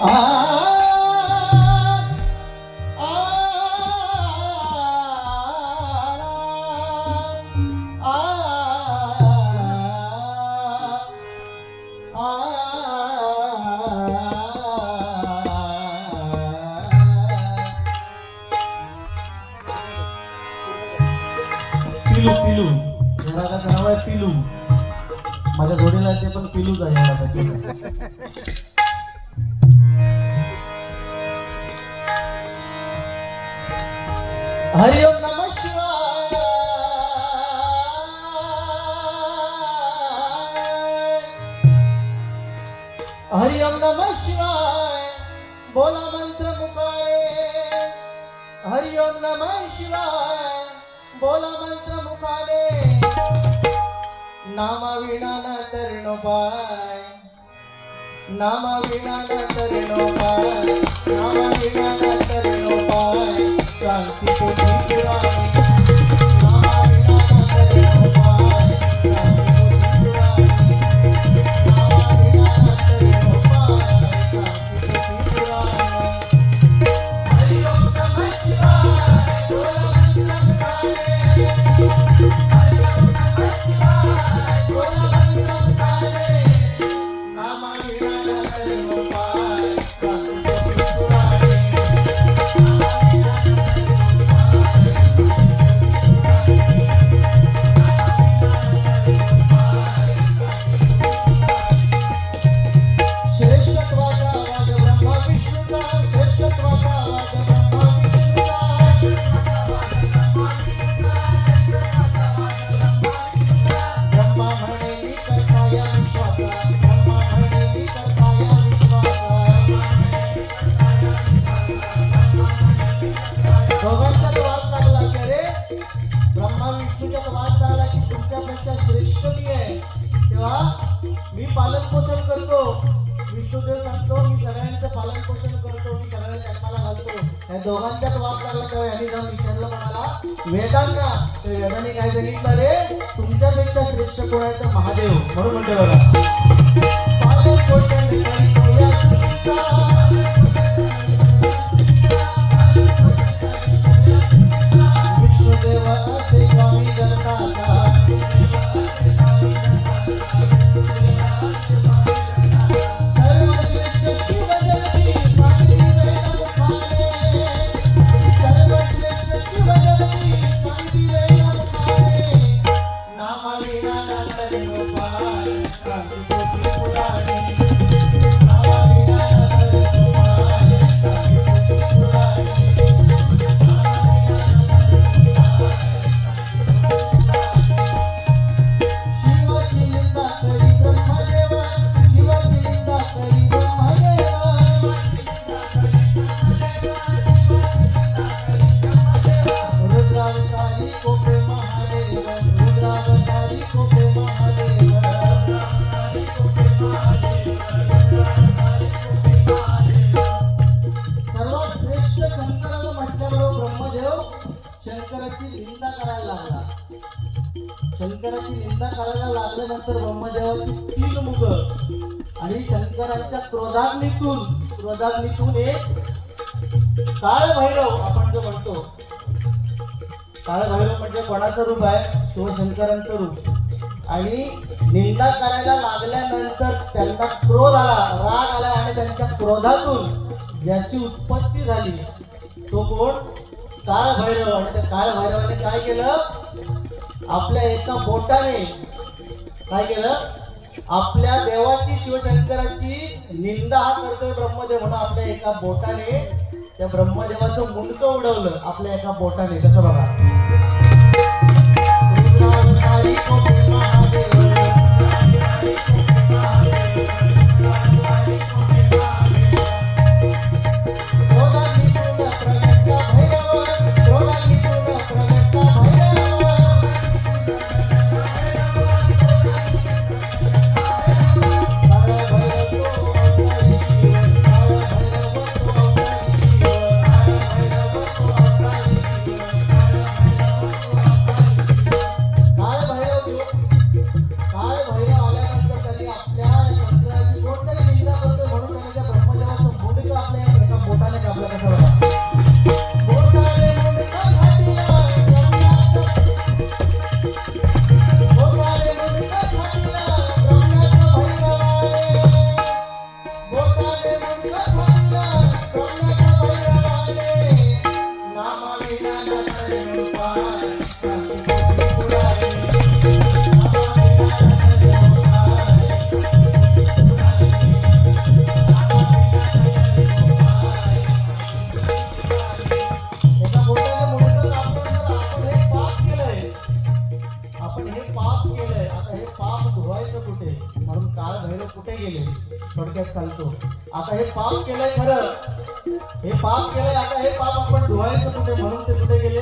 पिलू पिलू रागाचं नाव आहे पिलू. माझ्या जोडीला ते पण पिलूच आहे रागाचं. हरि ओम नमः शिवाय. हरि ओम नमः शिवाय. बोला मंत्र मुखारे. हरि ओम नमः शिवाय. बोला मंत्र मुखाने. नामा विना न तरणो पाय. नामा विना न तरणो पाय. नामा विना न तरणो पाय. क्रांती पोटी पुराणे. नामा विना न तरणो पाय. क्रांती पोटी पुराणे. नामा विना न तरणो पाय. क्रांती पोटी पुराणे. हरि ओम नमः शिवाय. बोला मंत्र मुखाने. मी पालन पोषण करतो. विष्णुदेव सांगतो मी सगळ्यांचं पालन पोषण करतो. मी सगळ्यांना जन्माला घालतो. या दोघांच्यात वाद लागला तेव्हा यांनी जाऊन विचारलं म्हणाला वेदांना. तर वेदांनी काय सांगितलं रे तुमच्यापेक्षा श्रेष्ठ कोण आहे तर महादेव. म्हणून म्हणते बघा पालन पोषण करतो या विष्णुदेवाचे स्वामी जगताचा. शंकराची निंदा करायला लागल्यानंतर ब्रह्मदेवाची 3 मुख आणि शंकराच्या क्रोधाग्नीतून एक काळ भैरव. आपण जो म्हणतो काळ भैरव म्हणजे कोणाचं रूप आहे शिवशंकरांचं रूप. आणि निंदा करायला लागल्यानंतर त्यांना क्रोध आला, राग आला आणि त्यांच्या क्रोधातून ज्याची उत्पत्ती झाली तो कोण काळ भैरव. आणि त्या काळ भैरवाने काय केलं आपल्या एका बोटाने काय केलं आपल्या देवाची शिवशंकराची निंदा हा करतोय ब्रह्मदेव म्हणून आपल्या एका बोटाने त्या ब्रह्मदेवाचं मुंडकं उडवलं आपल्या एका बोटाने. कसं बघा सांगतो. आता हे पाप केलंय खरं, हे पाप केलंय, आता हे पाप आपण धुवायचं कुठे? म्हणून ते कुठे गेले?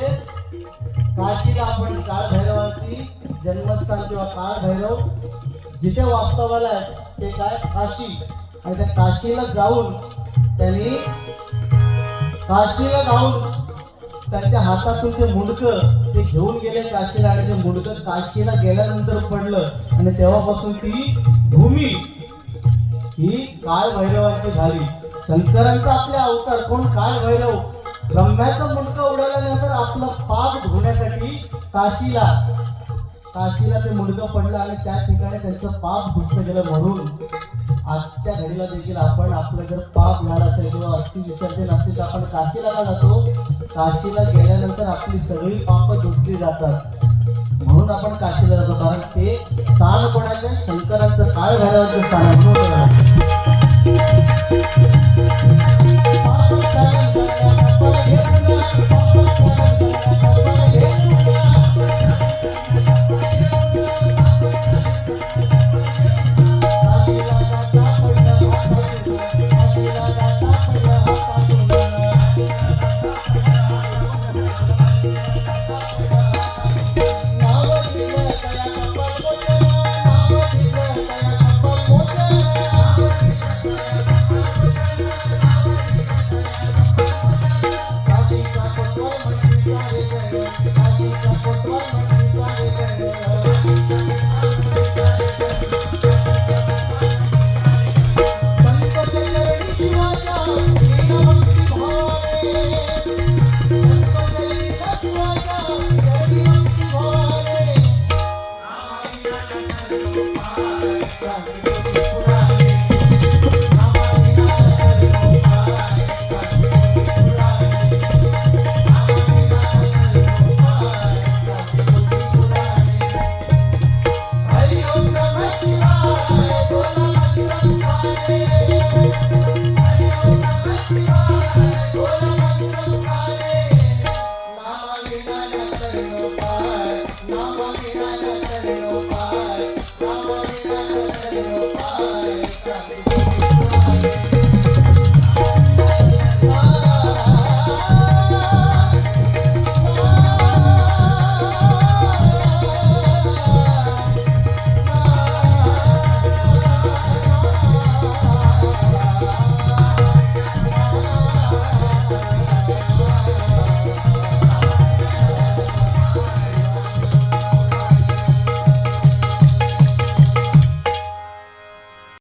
काशीला. आपण काळ भैरवाची जन्मस्थान किंवा काळ भैरव जिथे वास्तवाला आहे ते काय? काशी. आणि त्या काशीला जाऊन त्यांनी त्यांच्या हातातून ते मुंडकं ते घेऊन गेले काशीला. आणि ते मुंडकं काशीला गेल्यानंतर पडलं आणि तेव्हापासून ती भूमी ही काळ भैरवाची झाली. शंकरांचा आपले अवतार कोण? काळ भैरव. ब्रह्म्याचं मुंडकं उडवल्यानंतर आपलं पाप धुण्यासाठी काशीला ते मुंडकं पडलं आणि त्या ठिकाणी त्यांचं पाप धुतलं गेलं. म्हणून आजच्या घडीला देखील आपण आपलं जर पाप झालं असेल किंवा अस्थि विसर्जन असतील तर आपण काशीला का जातो? काशीला गेल्यानंतर आपली सगळी पापं धुतली जातात. म्हणून आपण काशीला जातो, कारण ते स्थान कोणाचं? शंकरांचं, काळ भैरवाचं स्थान आहे.